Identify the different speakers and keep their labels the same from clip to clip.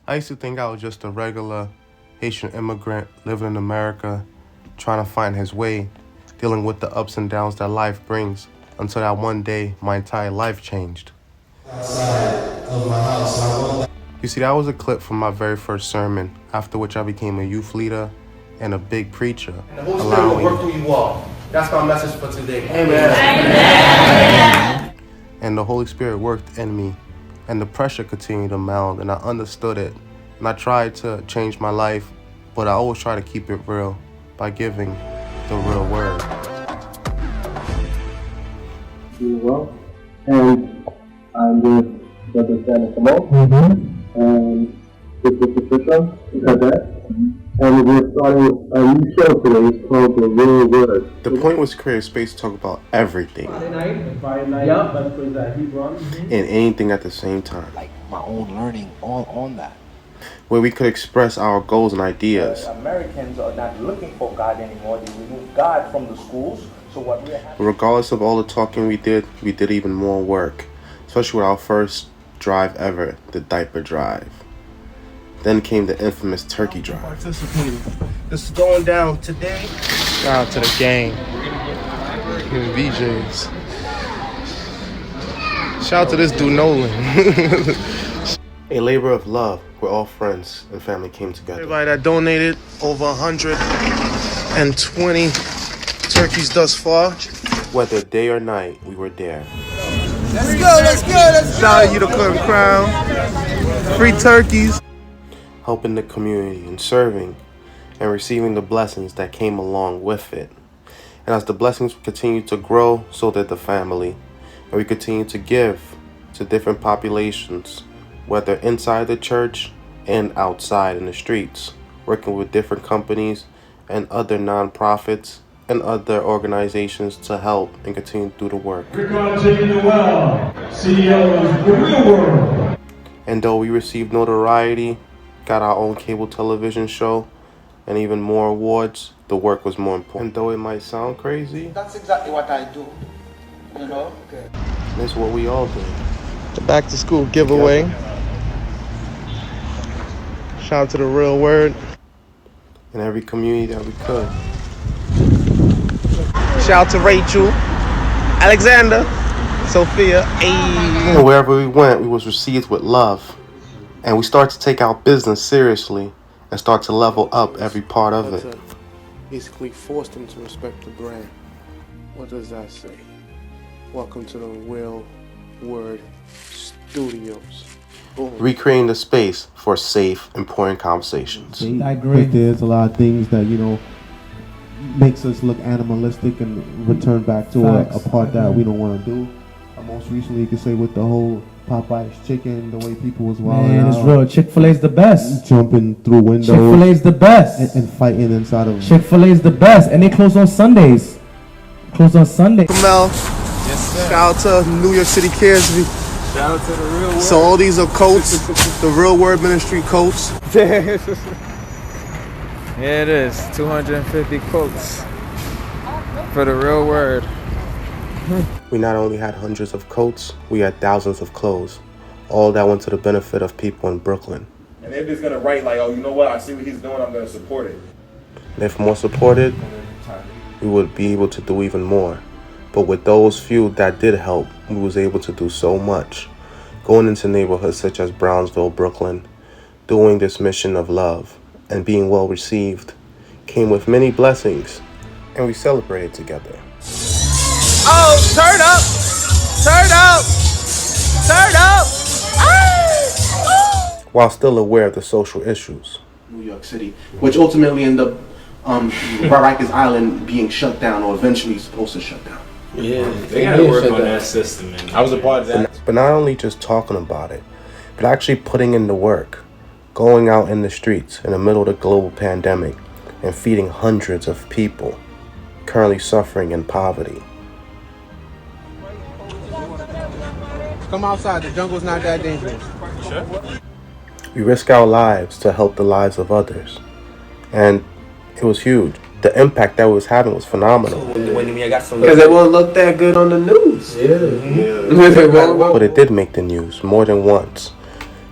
Speaker 1: I used to think I was just a regular Haitian immigrant living in America, trying to find his way, dealing with the ups and downs that life brings, until that one day my entire life changed. You see, that was a clip from my very first sermon, after which I became a youth leader and a big preacher.
Speaker 2: And the Holy Spirit will work through you all. That's my message for today. Amen.
Speaker 1: And the Holy Spirit worked in me, and the pressure continued to mount, and I understood it. And I tried to change my life, but I always try to keep it real by giving the real word.
Speaker 3: Well, and I'm with Brother Jean-Noel, and this is Patricia, Cadet, and we're starting a new show today. It's called The Real Word.
Speaker 1: The point was to create a space to talk about everything
Speaker 3: Friday night, let's play that Hebron.
Speaker 1: and anything at the same time,
Speaker 4: Like my own learning all on that.
Speaker 1: where we could express our goals and ideas.
Speaker 5: Americans are not looking for God anymore. They remove God from the schools. So what we're having.
Speaker 1: Regardless of all the talking we did even more work, especially with our first drive ever, the diaper drive. Then came the infamous turkey drive.
Speaker 2: Participating. This is going down today.
Speaker 1: Shout out to the gang, the VJs. Shout out to this dude Nolan. A labor of love where all friends and family came together. Everybody that donated, over 120 turkeys thus far. Whether day or night, we were there.
Speaker 2: Let's go.
Speaker 1: Shout out Unicorn Crown. Free turkeys. Helping the community and serving and receiving the blessings that came along with it. And as the blessings continue to grow, so did the family. And we continue to give to different populations, whether inside the church and outside in the streets, working with different companies and other nonprofits and other organizations to help and continue to do the work.
Speaker 6: We're on Jean-Noel, CEO of The Real World.
Speaker 1: And though we received notoriety, got our own cable television show, and even more awards, the work was more important. And though it might sound crazy,
Speaker 5: That's exactly what I do. You know?
Speaker 1: that's what we all do.
Speaker 7: The back to school giveaway. Shout out to the real word.
Speaker 1: In every community that we could.
Speaker 7: Shout out to Rachel, Alexander, Sophia.
Speaker 1: And wherever we went, we was received with love. And we start to take our business seriously and start to level up every part of it. Basically forced them to respect the brand. What does that say? Welcome to the Real Word Studios. Boom. Recreating the space for safe, important conversations.
Speaker 8: I agree. There's a lot of things that, makes us look animalistic and return back to a part that we don't want to do. Most recently, you could say with the whole Popeye's chicken, the way people was wilding out.
Speaker 9: Man, it's real. Chick-fil-A's the best.
Speaker 8: Jumping through windows.
Speaker 9: Chick-fil-A's the best.
Speaker 8: And fighting inside of...
Speaker 9: Chick-fil-A's the best. And they close on Sundays. Close on Sunday.
Speaker 7: Mel. Yes, sir. Shout out to New York City Caresby.
Speaker 6: Shout out to The Real World.
Speaker 7: So all these are coats, the Real Word Ministry coats.
Speaker 10: Yeah, it is. 250 quotes for The Real Word.
Speaker 1: We not only had hundreds of coats, we had thousands of clothes. All that went to the benefit of people in Brooklyn.
Speaker 11: And they're just gonna write like, oh, you know what? I see what he's doing. I'm gonna support it.
Speaker 1: And if more supported, we would be able to do even more. But with those few that did help, we was able to do so much. Going into neighborhoods such as Brownsville, Brooklyn, doing this mission of love and being well received came with many blessings, and we celebrated together.
Speaker 7: Oh, turn up! Turn up! Turn up!
Speaker 1: While still aware of the social issues.
Speaker 2: New York City, which ultimately ended up Rikers Island being shut down, or eventually supposed to shut down.
Speaker 11: Yeah, they gotta work on that system, man. I was a part of that.
Speaker 1: But not only just talking about it, but actually putting in the work. Going out in the streets in the middle of the global pandemic and feeding hundreds of people currently suffering in poverty.
Speaker 7: Come outside. The jungle's not that dangerous.
Speaker 11: Sure.
Speaker 1: We risk our lives to help the lives of others. And it was huge. The impact that it was having was phenomenal.
Speaker 2: Because it won't look that good on the news.
Speaker 1: But it did make the news more than once.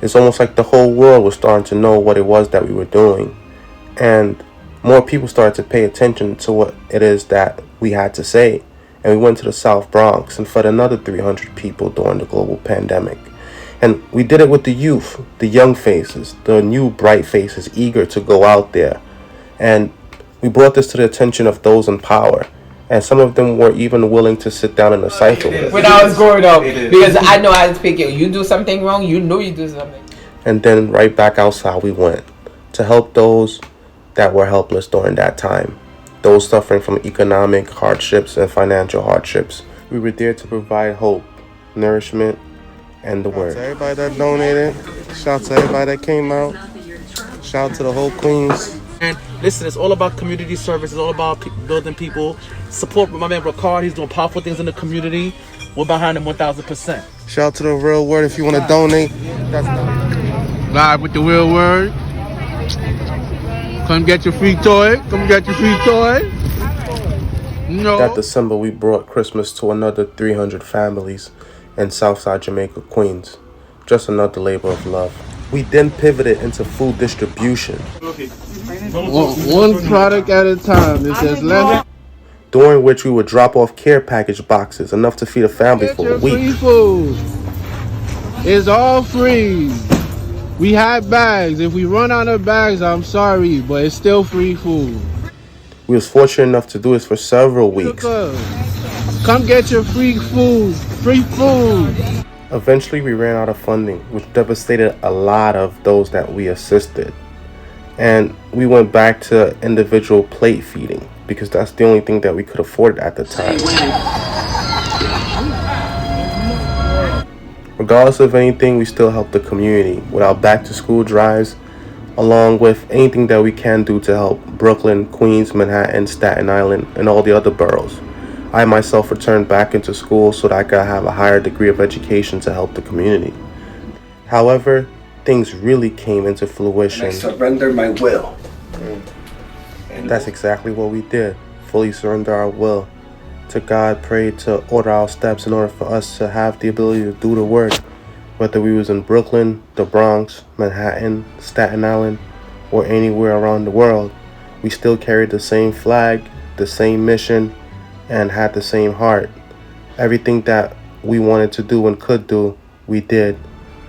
Speaker 1: It's almost like the whole world was starting to know what it was that we were doing. And more people started to pay attention to what it is that we had to say. And we went to the South Bronx and fed another 300 people during the global pandemic. And we did it with the youth, the young faces, the new bright faces eager to go out there. And we brought this to the attention of those in power. And some of them were even willing to sit down and decipher with us.
Speaker 12: When I was growing up, because I know I was thinking, you do something wrong, you know you do something.
Speaker 1: And then right back outside we went to help those that were helpless during that time, those suffering from economic hardships and financial hardships. We were there to provide hope, nourishment, and the word.
Speaker 7: Shout out to everybody that donated. Shout out to everybody that came out. Shout out to the whole Queens.
Speaker 13: And listen, it's all about community service. It's all about building people. Support my man Ricard. He's doing powerful things in the community. We're behind him 1,000%.
Speaker 7: Shout out to the Real Word if you want to donate.
Speaker 14: Live with the Real Word. Come get your free toy. Come get your free toy. No.
Speaker 1: That December, we brought Christmas to another 300 families in Southside Jamaica, Queens. Just another labor of love. We then pivoted into food distribution.
Speaker 14: One product at a time. It says left.
Speaker 1: During which we would drop off care package boxes, enough to feed a family for a week.
Speaker 14: Free food. It's all free. We had bags. If we run out of bags, I'm sorry, but it's still free food.
Speaker 1: We was fortunate enough to do this for several weeks.
Speaker 14: Come get your free food. Free food.
Speaker 1: Eventually, we ran out of funding, which devastated a lot of those that we assisted. And we went back to individual plate feeding because that's the only thing that we could afford at the time. Regardless of anything, we still help the community with our back to school drives, along with anything that we can do to help Brooklyn, Queens, Manhattan, Staten Island, and all the other boroughs. I myself returned back into school so that I could have a higher degree of education to help the community. However, things really came into fruition.
Speaker 15: I surrender my will.
Speaker 1: And that's exactly what we did. Fully surrender our will to God, prayed to order our steps in order for us to have the ability to do the work. Whether we was in Brooklyn, the Bronx, Manhattan, Staten Island, or anywhere around the world, we still carried the same flag, the same mission, and had the same heart. Everything that we wanted to do and could do, we did.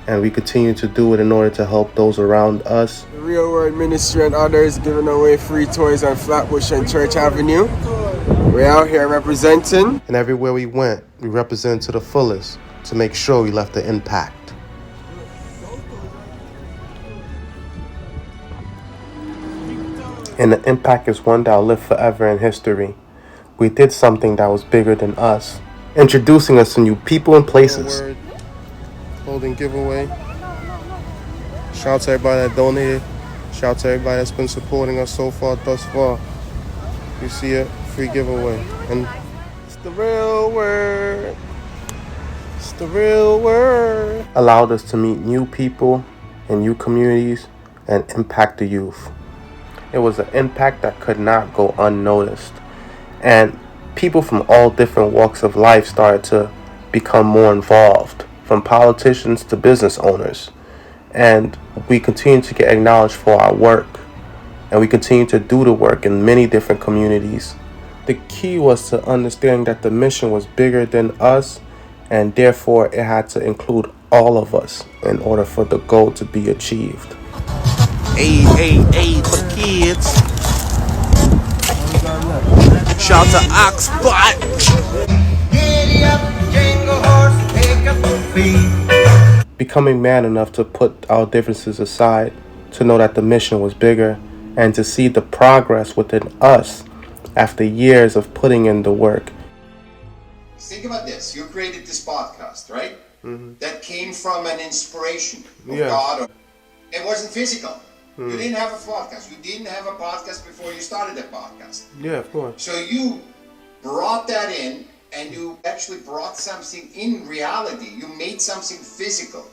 Speaker 1: And we continue to do it in order to help those around us.
Speaker 16: The Real Word Ministry and others giving away free toys on Flatbush and Church Avenue. We're out here representing.
Speaker 1: And everywhere we went, we represented to the fullest to make sure we left an impact. And the impact is one that will live forever in history. We did something that was bigger than us, introducing us to new people and places.
Speaker 7: Holding giveaway. Shout out to everybody that donated. Shout out to everybody that's been supporting us so far, thus far. You see it, free giveaway. And it's the Real Word. It's the Real Word.
Speaker 1: Allowed us to meet new people in new communities and impact the youth. It was an impact that could not go unnoticed. And people from all different walks of life started to become more involved, from politicians to business owners. And we continue to get acknowledged for our work. And we continue to do the work in many different communities. The key was to understanding that the mission was bigger than us, and therefore it had to include all of us in order for the goal to be achieved.
Speaker 17: Hey, for the kids. Shout out to Oxbot.
Speaker 1: Becoming man enough to put our differences aside, to know that the mission was bigger, and to see the progress within us after years of putting in the work.
Speaker 18: Think about this. You created this podcast, right?
Speaker 1: Mm-hmm.
Speaker 18: That came from an inspiration of
Speaker 1: Yeah.
Speaker 18: God. It wasn't physical.
Speaker 1: Mm.
Speaker 18: You didn't have a podcast. You didn't have a podcast before you started the podcast.
Speaker 1: Yeah, of course.
Speaker 18: So you brought that in, and you actually brought something in reality. You made something physical.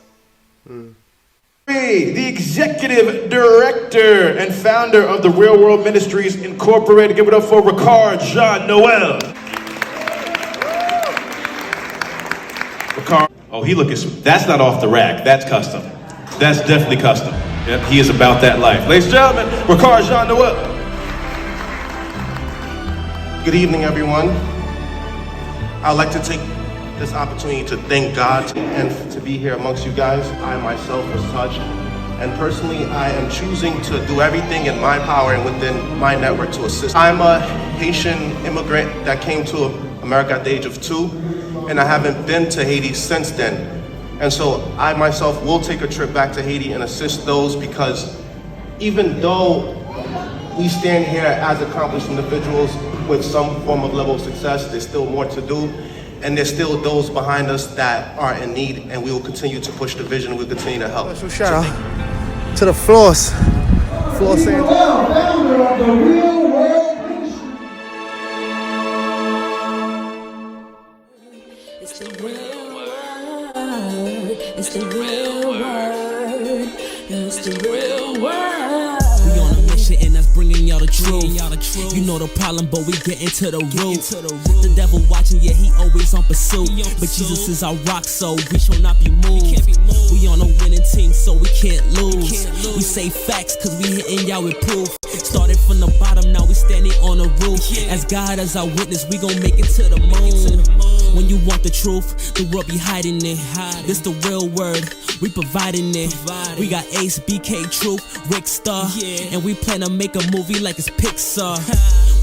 Speaker 11: The executive director and founder of the Real World Ministries Incorporated. Give it up for Ricard Jean-Noel. Ricard. Oh, he looking. That's not off the rack. That's custom. That's definitely custom. Yep, he is about that life. Ladies and gentlemen, Ricard Jean-Noel.
Speaker 7: Good evening, everyone. I'd like to take this opportunity to thank God and to be here amongst you guys. I myself was touched, and personally, I am choosing to do everything in my power and within my network to assist. I'm a Haitian immigrant that came to America at the age of 2, and I haven't been to Haiti since then. And so I myself will take a trip back to Haiti and assist those, because even though we stand here as accomplished individuals with some form of level of success, there's still more to do. And there's still those behind us that are in need, and we will continue to push the vision. We'll continue to help.
Speaker 15: Special shout out to the Floss. Floss
Speaker 6: Jean-Noel, founder of the Real World Ministry.
Speaker 19: It's the real word. It's the real word. It's the real word.
Speaker 20: We on a mission and that's bringing y'all the truth. You know the problem, but we get into the root. The devil watching, yeah, he always on pursuit. But Jesus is our rock, so we shall not be moved. We on a winning team, so we can't lose. We say facts, cause we hitting y'all with proof. Started from the bottom, now we standing on the roof. As God as our witness, we gon' make it to the moon. When you want the truth, the world be hiding it. This the real word, we providing it. We got Ace, BK, Truth, Rick Star, and we plan to make a movie like it's Pixar.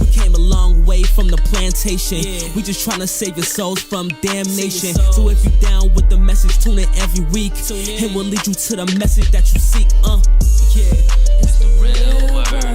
Speaker 20: We came a long way from the plantation. We just tryna save your souls from damnation. So if you down with the message, tune in every week. It will lead you to the message that you seek.
Speaker 19: It's the real word.